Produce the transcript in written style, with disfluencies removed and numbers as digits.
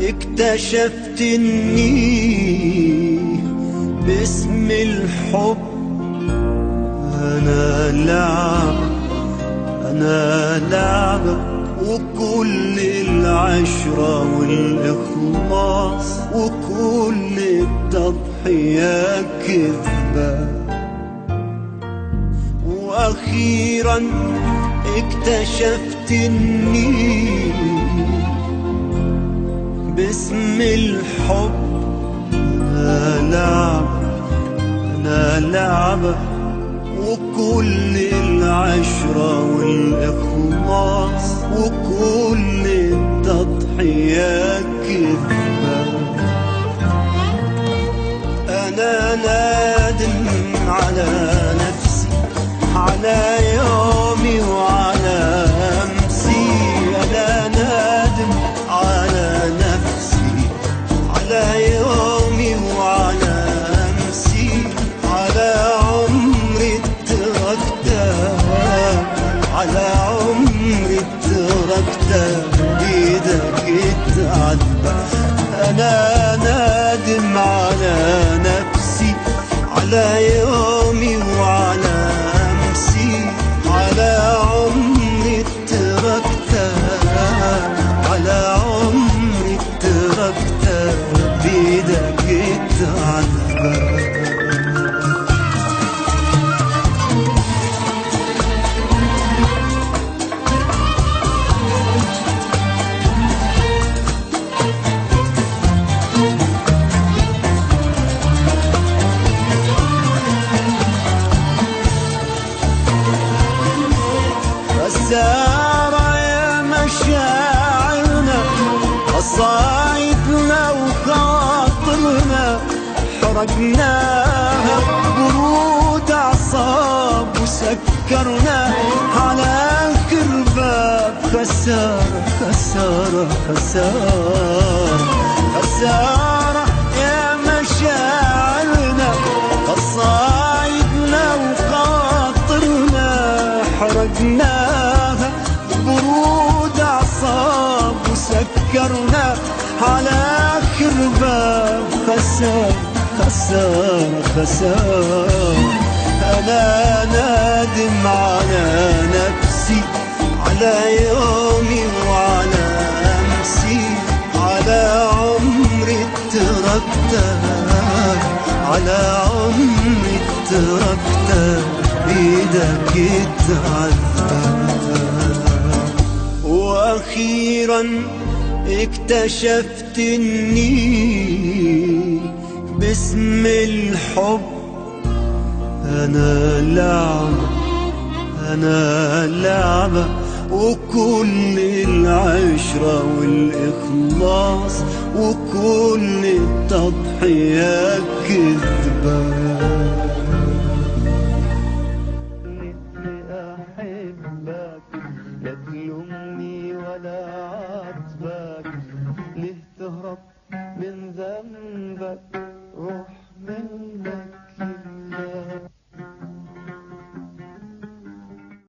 اكتشفت اني باسم الحب انا لعبة وكل العشرة والإخلاص وكل التضحية كذبة. وأخيرا اكتشفت اني باسم الحب انا لعبة وكل العشرة والإخلاص وكل التضحية كذبة. أنا نادم على نفسي، على يومي وعلى أمسي. أنا نادم على نفسي، على يومي وعلى أمسي، على عمري تركته، على عمري تركته بيدك يتعذب. أنا نادم على نفسي، على يومي وعلى أمسي، على عمري تركته، على عمري تركته بيدك يتعذب. خسارة يا مشاعرنا، قصايدنا وخاطرنا حرقناها برود أعصاب وسكرنا على آخر باب. خسارة خسارة خسارة خسارة يا مشاعرنا، قصايدنا وخاطرنا حرقناها برود أعصاب وسكرنا على آخر باب. خسارة خسارة خسارة. أنا نادم على نفسي، على يومي وعلى أمسي، على عمري تركته، على عمري تركته بيدك يتعذب. وأخيرا اكتشفت اني باسم الحب انا لعبة وكل العشرة والإخلاص وكل التضحية كذبة.